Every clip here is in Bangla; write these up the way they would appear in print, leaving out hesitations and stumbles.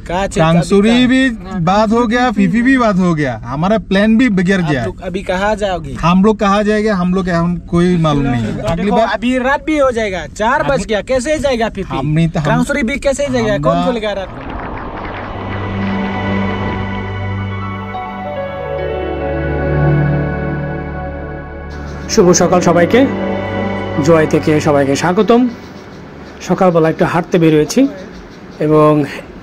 कांगसुरी भी बात हो गया, फीफी भी बात हो गया, हमारा प्लान भी बिगड़ गया। अभी कहाँ जाओगे? हम लोग कहाँ जाएंगे, हम लोग कोई मालूम नहीं। अगली बार अभी रात भी हो जाएगा, 4 बज गया, कैसे जाएगा फीफी? कांगसुरी भी कैसे जाएगा? कौन खोलेगा रात को? শুভ সকাল সবাইকে, জয় থেকে সবাইকে স্বাগতম। সকালবেলা একটু হাঁটতে বের হয়েছি এবং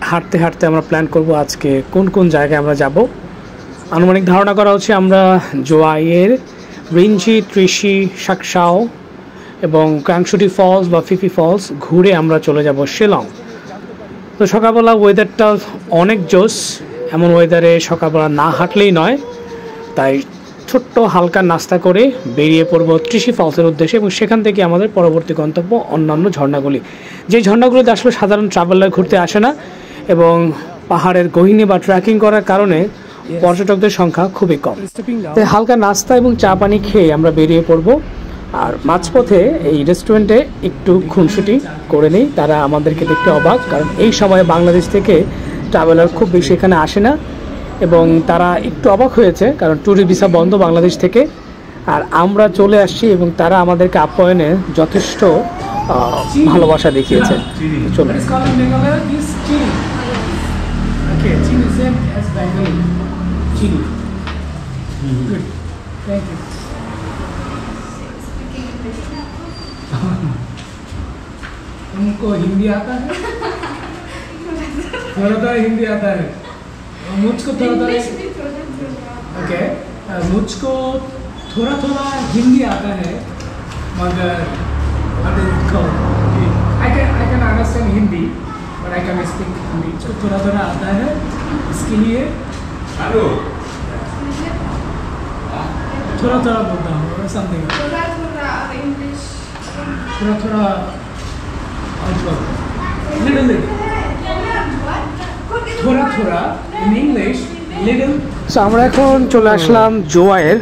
হাঁটতে হাঁটতে আমরা প্ল্যান করব আজকে কোন কোন জায়গায় আমরা যাব। আনুমানিক ধারণা করা হচ্ছে আমরা জোয়াইয়ের রিঞ্জি, ত্রিশি, শাকসাও এবং কাংশুটি ফলস বা ফিফি ফলস ঘুরে আমরা চলে যাব শিলং। তো সকালবেলা ওয়েদারটা অনেক জোস, এমন ওয়েদারে সকালবেলা না হাঁটলেই নয়, তাই ছোট্ট হালকা নাস্তা করে বেরিয়ে পড়ব ত্রিশি ফলসের উদ্দেশ্যে এবং সেখান থেকে আমাদের পরবর্তী গন্তব্য অন্যান্য ঝর্ণাগুলি, যে ঝর্ণাগুলিতে আসলে সাধারণ ট্রাভেলার ঘুরতে আসে না এবং পাহাড়ের গহীনে বা ট্রেকিং করার কারণে পর্যটকদের সংখ্যা খুবই কম। তাই হালকা নাস্তা এবং চা পানি খেয়ে আমরা বেরিয়ে পড়ব। আর মাঝপথে এই রেস্টুরেন্টে একটু খুনসুটি করে নেই, তারা আমাদেরকে দেখতে অবাক, কারণ এই সময়ে বাংলাদেশ থেকে ট্রাভেলার খুব বেশি এখানে আসে না এবং তারা একটু অবাক হয়েছে কারণ ট্যুরিস্ট ভিসা বন্ধ বাংলাদেশ থেকে, আর আমরা চলে আসছি এবং তারা আমাদেরকে আপ্যায়নে যথেষ্ট ভালোবাসা দেখিয়েছে। চলুন। तुमको हिंदी आता है? थोड़ा हिंदी आता है, मुझको थोड़ा ओके, मुझको थोड़ा थोड़ा हिंदी आता है, मगर I can understand Hindi, but I can speak Hindi. मुझको थोड़ा थोड़ा आता है, इसके लिए थोड़ा थोड़ा बोलता हूँ समथिंग, थोड़ा थोड़ा इंग्लिश, थोड़ा थोड़ा लिटिल लिटिल, थोड़ा थोड़ा in English little। সো আমরা এখন চলে আসলাম জোয়াইয়ের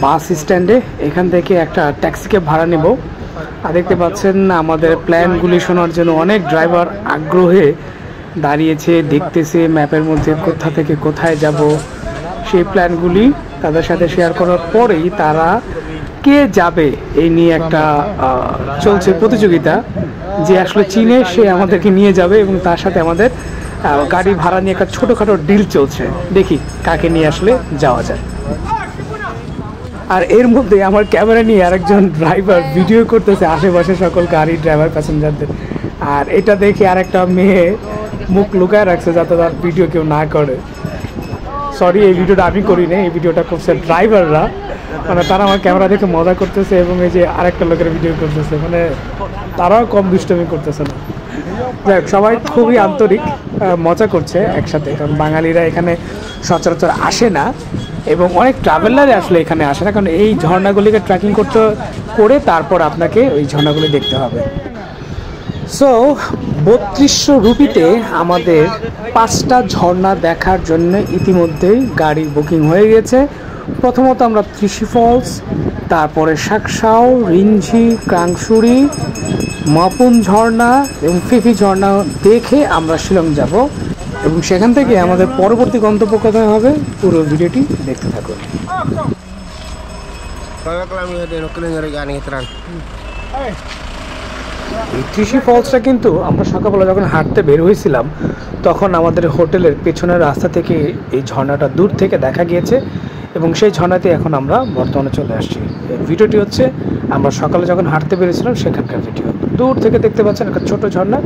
বাস স্ট্যান্ডে। এখান থেকে একটা ট্যাক্সিকে ভাড়া নেব। আর দেখতে পাচ্ছেন আমাদের প্ল্যানগুলি শোনার জন্য অনেক ড্রাইভার আগ্রহে দাঁড়িয়েছে, দেখতেছে ম্যাপের মধ্যে কোথা থেকে কোথায় যাব। সেই প্ল্যানগুলি তাদের সাথে শেয়ার করার পরেই তারা কে যাবে এই নিয়ে একটা চলছে প্রতিযোগিতা, যে আসলে চীনে সে আমাদেরকে নিয়ে যাবে এবং তার সাথে আমাদের গাড়ি ভাড়া নিয়ে একটা ছোটোখাটো ডিল চলছে, দেখি কাকে নিয়ে আসলে যাওয়া যায়। আর এর মধ্যে আমার ক্যামেরা নিয়ে আরেকজন ড্রাইভার ভিডিও করতেছে আশেপাশে সকল গাড়ি ড্রাইভার প্যাসেঞ্জারদের, আর এটা দেখে আরেকটা মেয়ে মুখ লুকায় রাখছে যাতে তার ভিডিও কেউ না করে। সরি, এই ভিডিওটা আমি করি না, এই ভিডিওটা করছে ড্রাইভাররা, মানে তারা আমার ক্যামেরা দেখে মজা করতেছে এবং এই যে আরেকটা লোকের ভিডিও করতেছে, মানে তারাও কম দুষ্টমি করতেছে না। যাই হোক, সবাই খুবই আন্তরিক, মজা করছে একসাথে, কারণ বাঙালিরা এখানে সচরাচর আসে না এবং অনেক ট্রাভেলারই আসলে এখানে আসে না, কারণ এই ঝর্ণাগুলিকে ট্রেকিং করে তারপর আপনাকে ওই ঝর্ণাগুলি দেখতে হবে। সো 3200 রুপিতে আমাদের 5টা ঝর্ণা দেখার জন্য ইতিমধ্যেই গাড়ি বুকিং হয়ে গেছে। প্রথমত আমরা ত্রিশি ফলস, তারপরে শাকসাও, রিঞ্জি, কাংসুরি, মাপুন ঝর্ণা এবং ফিফি ঝর্ণা দেখে আমরা শিলং যাব এবং সেখান থেকে আমাদের পরবর্তী গন্তব্য কোথায় হবে পুরো ভিডিওটি দেখতে থাকুন। এই ত্রিশি ফলসটা কিন্তু আমরা সকালবেলা যখন হাঁটতে বের হয়েছিলাম তখন আমাদের হোটেলের পেছনের রাস্তা থেকে এই ঝর্ণাটা দূর থেকে দেখা গিয়েছে এবং সেই ঝর্ণাতে এখন আমরা বর্তমানে চলে আসছি। এই ভিডিওটি হচ্ছে আমরা সকালে যখন হাঁটতে বেরিয়েছিলাম সেখানকার ভিডিও। দূর থেকে দেখতে পাচ্ছেন একটা ছোট ঝর্ণা,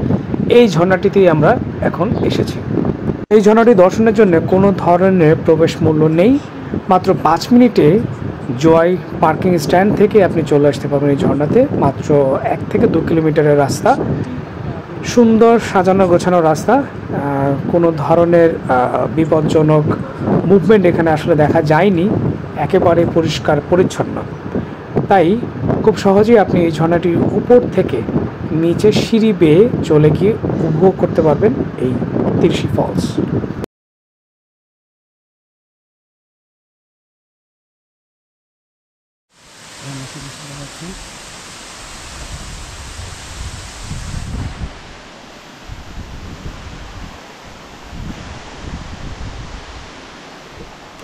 এই ঝর্ণাটিতেই আমরা এখন এসেছি। এই ঝর্ণাটি দর্শনের জন্য কোনো ধরনের প্রবেশ মূল্য নেই, মাত্র 5 মিনিটে জোয়াই পার্কিং স্ট্যান্ড থেকে আপনি চলে আসতে পারবেন এই ঝর্ণাতে। মাত্র 1 থেকে 2 কিলোমিটারের রাস্তা, সুন্দর সাজানো গোছানো রাস্তা, কোনো ধরনের বিপজ্জনক মুভমেন্ট এখানে আসলে দেখা যায়নি, একেবারে পরিষ্কার পরিচ্ছন্ন। তাই খুব সহজেই আপনি এই ঝর্ণাটির উপর থেকে নিচে সিঁড়ি বেয়ে চলে গিয়ে উপভোগ করতে পারবেন এই ত্রিশি ফলস।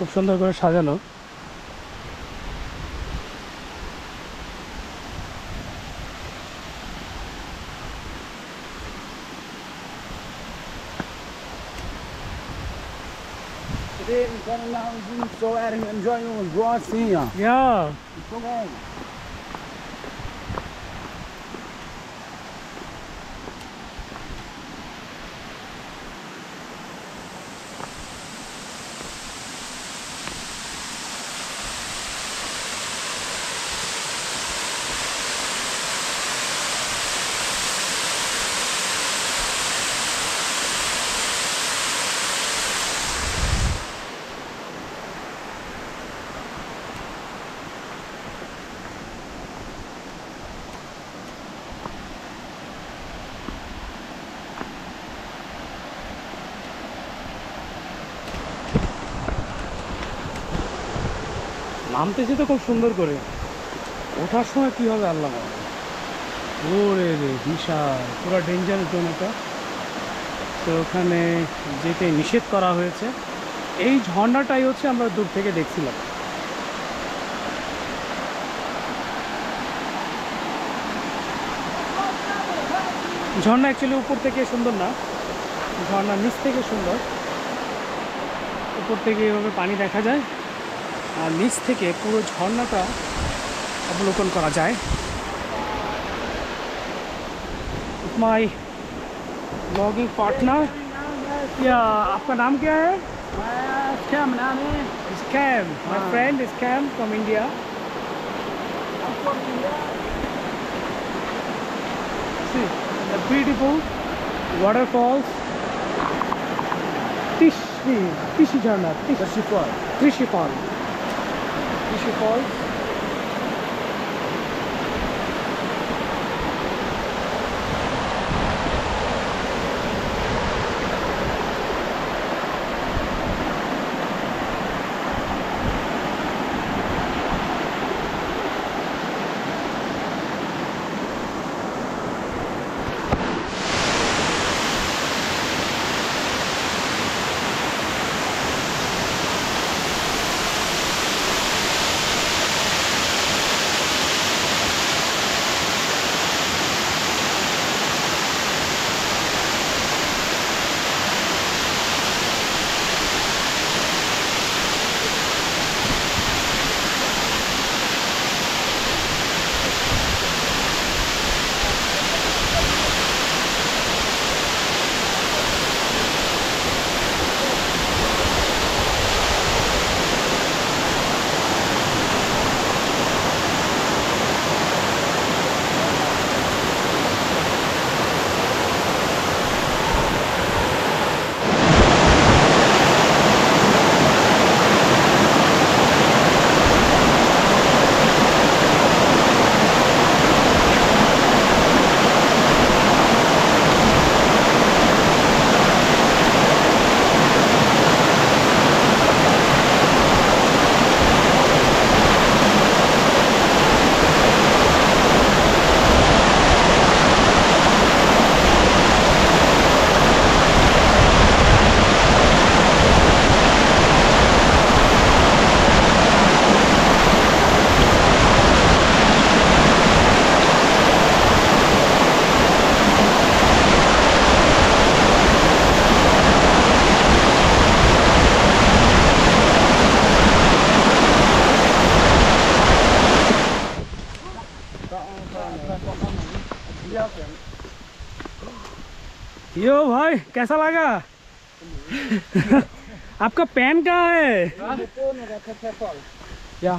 খুব সুন্দর করে সাজানো। Today we gonna now do so adding enjoying with broad sea. Yeah. It's okay. নামতেছে তো খুব সুন্দর করে, ওঠার সময় কি হবে আল্লাহ জানে। ওরে রে বিশাল, পুরো ডেঞ্জার জোন এটা। তো ওখানে যেতে নিষেধ করা হয়েছে। এই ঝর্ণাটাই হচ্ছে আমরা দূর থেকে দেখছিলাম। ঝর্ণা অ্যাকচুয়ালি উপর থেকে সুন্দর না, ঝর্ণার নিচ থেকে সুন্দর। উপর থেকে এভাবে পানি দেখা যায়, আর নিচ থেকে পুরো ঝর্ণাটা অবলোকন করা যায়। माय ब्लॉगिंग पार्टनर, क्या आपका नाम क्या है? क्या नाम है? Scam, my friend scam from India. See the beautiful waterfalls. Tishi Jharna, Tishi Fall. यो भाई कैसा लगा? आपका पेन कहाँ है? या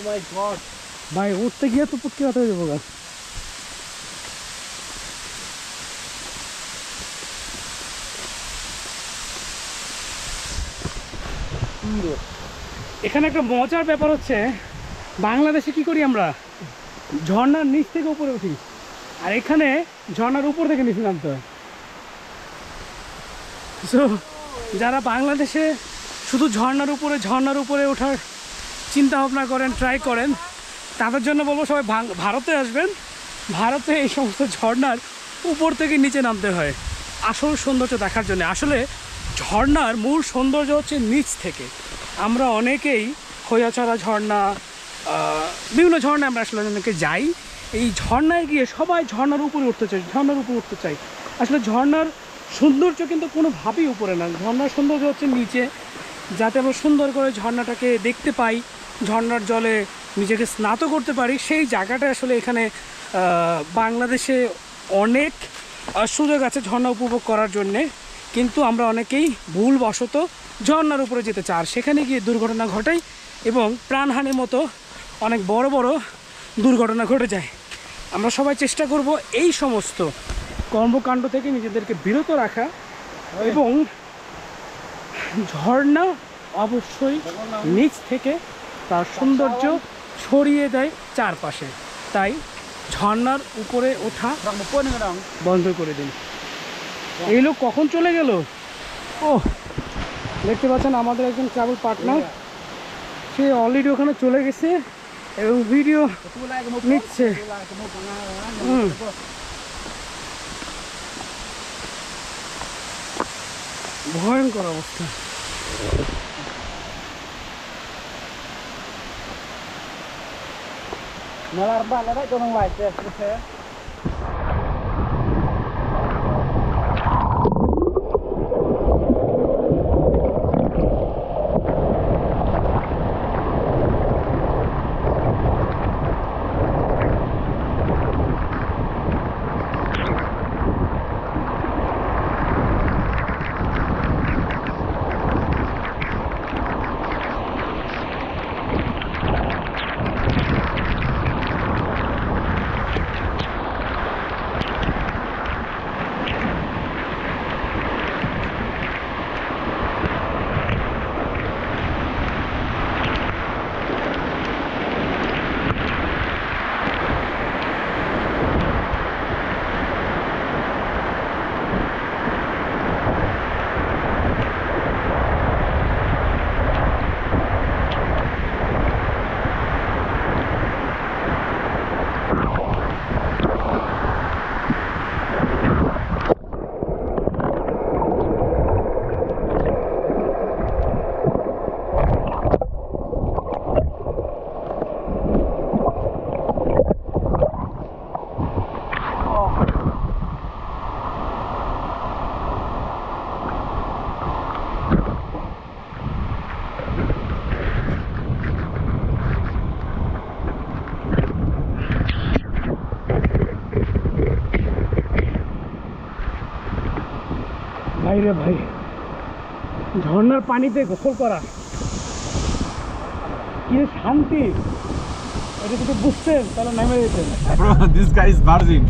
Oh my God. भाई उठते गया तो पक्की बात हो जाएगा। এখানে একটা মজার ব্যাপার হচ্ছে, বাংলাদেশে কি করি আমরা, ঝর্ণার নিচ থেকে উপরে উঠি, আর এখানে ঝর্ণার উপর থেকে নিচে নামতে হয়। সো যারা বাংলাদেশে শুধু ঝর্ণার উপরে ওঠার চিন্তা ভাবনা করেন, ট্রাই করেন, তাদের জন্য বলবো সবাই ভারতে আসবেন। ভারতে এই সমস্ত ঝর্ণার উপর থেকে নিচে নামতে হয় আসল সৌন্দর্য দেখার জন্য। আসলে ঝর্ণার মূল সৌন্দর্য হচ্ছে নিচ থেকে। আমরা অনেকেই খৈয়াছড়া ঝর্ণা, বিভিন্ন ঝর্ণায় আমরা আসলে অনেকে যাই, এই ঝর্ণায় গিয়ে সবাই ঝর্ণার উপরে উঠতে চাই। আসলে ঝর্ণার সৌন্দর্য কিন্তু কোনোভাবেই উপরে না, ঝর্ণার সৌন্দর্য হচ্ছে নিচে। যাতে আমরা সুন্দর করে ঝর্ণাটাকে দেখতে পাই, ঝর্ণার জলে নিজেকে স্নাত করতে পারি, সেই জায়গাটা আসলে এখানে বাংলাদেশে অনেক সুযোগ আছে ঝর্ণা উপভোগ করার জন্যে। কিন্তু আমরা অনেকেই ভুলবশত ঝর্ণার উপরে যেতে চাই, আর সেখানে গিয়ে দুর্ঘটনা ঘটাই এবং প্রাণহানির মতো অনেক বড় বড় দুর্ঘটনা ঘটে যায়। আমরা সবাই চেষ্টা করব এই সমস্ত কর্মকাণ্ড থেকে নিজেদেরকে বিরত রাখা, এবং ঝর্ণা অবশ্যই নিচ থেকে তার সৌন্দর্য ছড়িয়ে দেয় চারপাশে, তাই ঝর্ণার উপরে ওঠা বন্ধ করে দিন। এই লোক কখন চলে গেল? ও দেখতে পাচ্ছেন আমাদের একজন ট্রাভেল পার্টনার, সে অলরেডি ওখানে চলে গেছে এবং ভিডিও নিচ্ছে। ভয়ঙ্কর অবস্থা। ভাইরে ভাই, ঝর্ণার পানিতে গোসল করা কি শান্তি, এটা যদি বুঝতেন তাহলে নেমে যেতেন। Bro, this guy is virgin.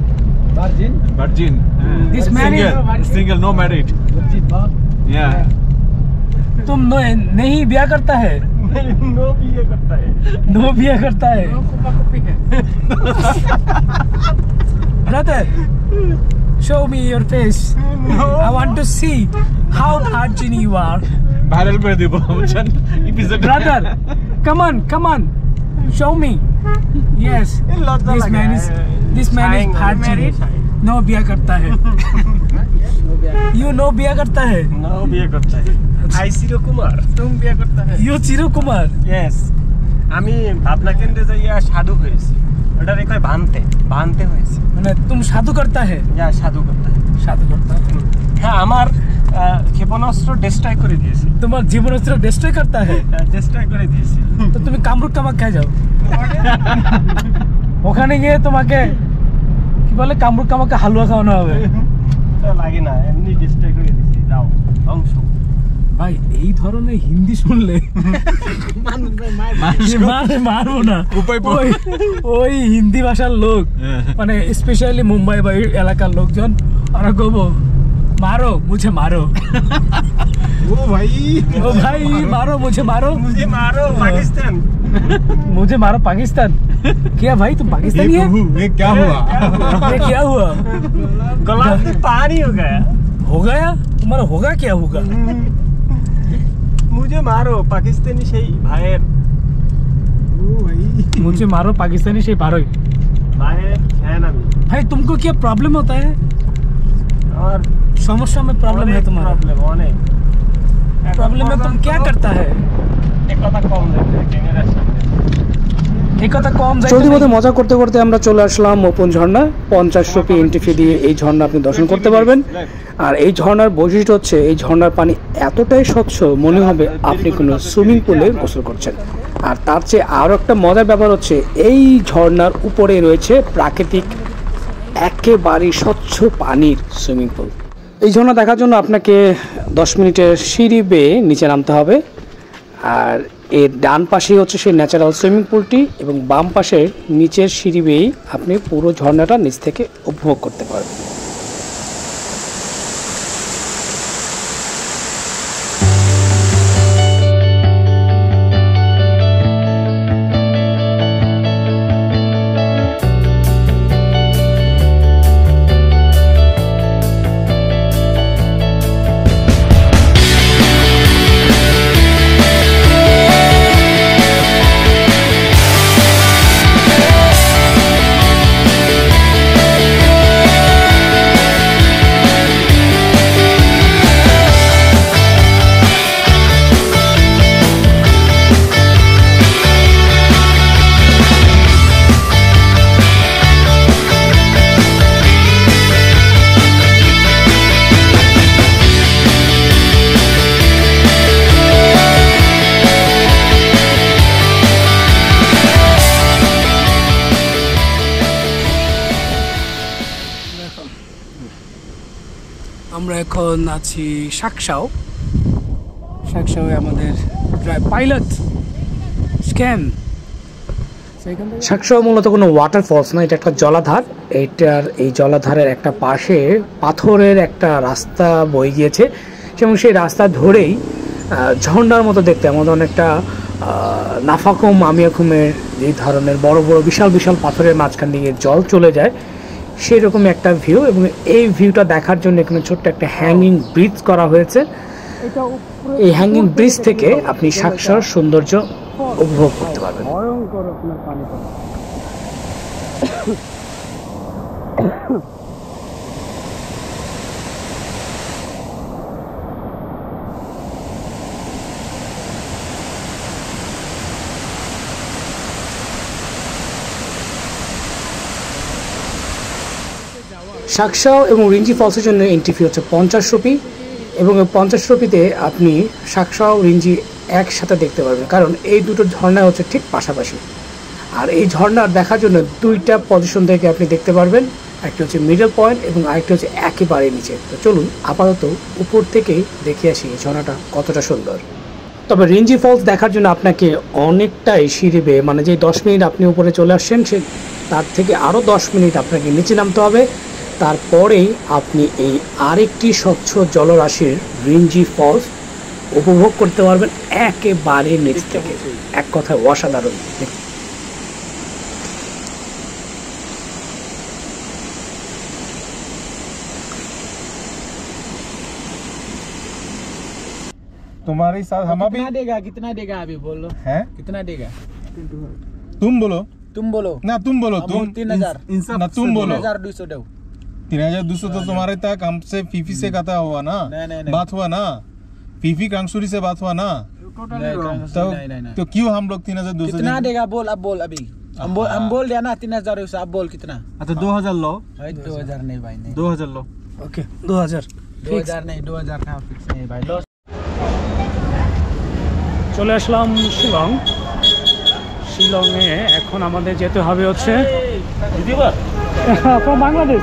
Virgin. This man is single, no married. Yeah. तुम नहीं ब्याह करता है? नो ब्याह करता है। Brother, show me your face. I want to see how virgin you are. Viral করে দিব বুঝছেন episode. Brother, come on, show me. Yes, this man is virgin. No ब्याह करता है। You no ब्याह करता है? No বিয়ে করতে হয়। I চির কুমার। तुम ब्याह करता है? You চির কুমার? Yes, আমি ভাবনা কেন্দ্রে যাইয়া সাধু হয়েছি। ওটা রে কয় ভানতে হয়েছে। মানে তুমি সাধু করতা है? সাধু করতে হয়। সাধু করতা है। হ্যাঁ, আমার ক্ষেপণাস্ত্র ডিস্ট্রয় করে দিয়েছি। তোমার জীবনাস্ত্র ডিস্ট্রয় করতা है? ডিস্ট্রয় করে দিয়েছি। তো তুমি কামরুক কামাখ্যায় যাও, ওখানে গিয়ে তোমাকে কি বলে কামরুক কামাখ্যা হালুয়া খাওয়ানো হবে। লাগে না, এমনি ডিস্ট্রয় করে দিয়েছি। যাও ধ্বংস। ভাই এই ধরনের হিন্দি শুনলে মারবো না। ওই হিন্দি ভাষার লোক, মানে স্পেশালি মুম্বাই বা এলাকার লোকজন, ওরা কবো मारो मुझे मारो। ओ भाई मारो मुझे मारो पाकिस्तान। मुझे मारो पाकिस्तान। क्या भाई तुम पाकिस्तानी है? ये क्या हुआ? ये क्या हुआ? गला में पानी हो गया। तुम्हारा होगा क्या होगा? मुझे मारो पाकिस्तानी সেই ভাইয়ের मुझे मारो पाकिस्तानी से भाई ভাইয়ের ফ্যান আমি भाई तुमको क्या प्रॉब्लम होता है और समस्या में प्रॉब्लम है तुम्हारा प्रॉब्लम অনেক प्रॉब्लम में तुम क्या करता है এক কথা কম দেখতে ক্যামেরার সামনে এই কথা কম চলতি পথে মজা করতে করতে আমরা চলে আসলাম ওপেন ঝর্ণা 50 রুপি এন্ট্রি ফি দিয়ে এই ঝর্ণা আপনি দর্শন করতে পারবেন আর এই ঝর্ণার বৈশিষ্ট্য হচ্ছে এই ঝর্ণার পানি এতটাই স্বচ্ছ মনে হবে আপনি কোনো সুইমিং পুলে গোসল করছেন আর তার চেয়ে আরও একটা মজার ব্যাপার হচ্ছে এই ঝর্ণার উপরে রয়েছে প্রাকৃতিক একেবারে স্বচ্ছ পানির সুইমিং পুল এই ঝর্ণা দেখার জন্য আপনাকে 10 মিনিটের সিঁড়ি বেয়ে নিচে নামতে হবে আর এর ডান পাশেই হচ্ছে সেই ন্যাচারাল সুইমিং পুলটি এবং বাম পাশের নিচের সিঁড়ি বেয়েই আপনি পুরো ঝর্ণাটা নিচ থেকে উপভোগ করতে পারবেন আমরা এখন আছি শাকসাও শাকসাওয়ে আমাদের পাইলট স্ক্যান শাকসাও মূলত কোনো ওয়াটারফলস না এটা একটা জলাধার এইটার এই জলাধারের একটা পাশে পাথরের একটা রাস্তা বয়ে গিয়েছে এবং সেই রাস্তা ধরেই ঝর্ণার মতো দেখতে আমাদের অনেকটা নাফাকুম আমিয়াকুমের এই ধরনের বড় বড় বিশাল বিশাল পাথরের মাঝখান দিয়ে জল চলে যায় সেই রকম একটা ভিউ এবং এই ভিউটা দেখার জন্য এখানে ছোট্ট একটা হ্যাঙ্গিং ব্রিজ করা হয়েছে এই হ্যাঙ্গিং ব্রিজ থেকে আপনি শাকসার সৌন্দর্য উপভোগ করতে পারবেন শাকসাও এবং রিঞ্জি ফলসের জন্য এন্ট্রি ফি হচ্ছে 50 রুপি এবং 50 রুপিতে আপনি শাকসাও রিঞ্জি একসাথে দেখতে পারবেন কারণ এই দুটো ঝর্ণা হচ্ছে ঠিক পাশাপাশি আর এই ঝর্ণা দেখার জন্য দুইটা পজিশন থেকে আপনি দেখতে পারবেন একটা হচ্ছে মিডল পয়েন্ট এবং আরেকটা হচ্ছে একেবারে নিচে তো চলুন আপাতত উপর থেকেই দেখে আসি এই ঝর্ণাটা কতটা সুন্দর তবে রিঞ্জি ফলস দেখার জন্য আপনাকে অনেকটাই সিঁড়ি বেয়ে মানে যে 10 মিনিট আপনি উপরে চলে আসছেন সে তার থেকে আরও 10 মিনিট আপনাকে নিচে নামতে হবে তারপরেই আপনি এই আরেকটি স্বচ্ছ জলরাশির রিঞ্জি ফলস উপভোগ করতে পারবেন একেবারে নিচ থেকে এক কথায় অসাধারণ तुम्हारे साथ हम अभी कितना देगा अभी बोलो है कितना देगा तुम बोलो तुम बोलो ना तुम बोलो तुम 3000 ना तुम बोलो 3200 दो 3200 तो तुम्हारे तक हमसे फीफी से कथा हुआ ना नहीं। बात हुआ ना फीफी कांगसूरी से बात हुआ ना तो क्यों हम लोग 3200 कितना देगा बोल अब बोल अभी हम बोल दिया ना 3000 से अब बोल कितना अच्छा 2000 लो 2000 नहीं भाई नहीं 2000 लो ओके 2000 नहीं 2000 का फिक्स नहीं भाई लो চলে আসলাম শিলংয়ে এখন আমাদের যেতে হবে হচ্ছে বাংলাদেশ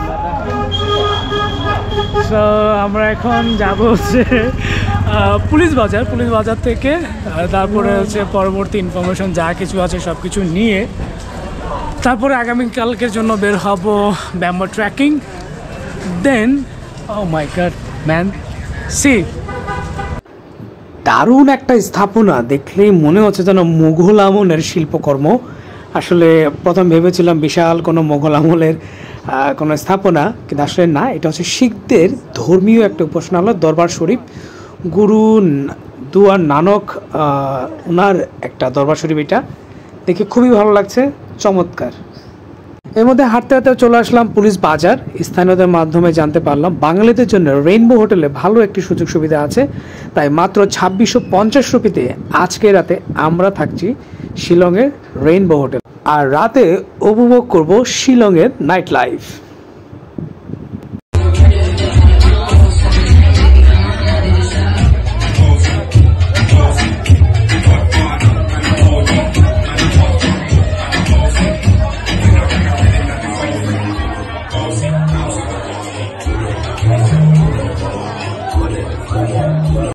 সো আমরা এখন যাব হচ্ছে পুলিশ বাজার থেকে তারপরে হচ্ছে পরবর্তী ইনফরমেশন যা কিছু আছে সব কিছু নিয়ে তারপরে আগামীকালকের জন্য বের হব ব্যাম্বো ট্রেকিং দেন ও মাই গড ম্যান সি দারুণ একটা স্থাপনা দেখলেই মনে হচ্ছে যেন মুঘল আমলের শিল্পকর্ম আসলে প্রথম ভেবেছিলাম বিশাল কোনো মুঘল আমলের কোনো স্থাপনা, কিন্তু আসলে না, এটা হচ্ছে শিখদের ধর্মীয় একটা উপাসনালয়, দরবার শরীফ। গুরু দুয়ার নানক ওনার একটা দরবার শরীফ, এটা দেখে খুবই ভালো লাগছে, চমৎকার। এর মধ্যে হাঁটতে হাঁটতে চলে আসলাম পুলিশ বাজার। স্থানীয়দের মাধ্যমে জানতে পারলাম বাঙালিদের জন্য রেইনবো হোটেলে ভালো একটি সুযোগ সুবিধা আছে, তাই মাত্র 2650 রুপিতে আজকে রাতে আমরা থাকছি শিলংয়ের রেইনবো হোটেল, আর রাতে উপভোগ করব শিলংয়ের নাইট লাইফ।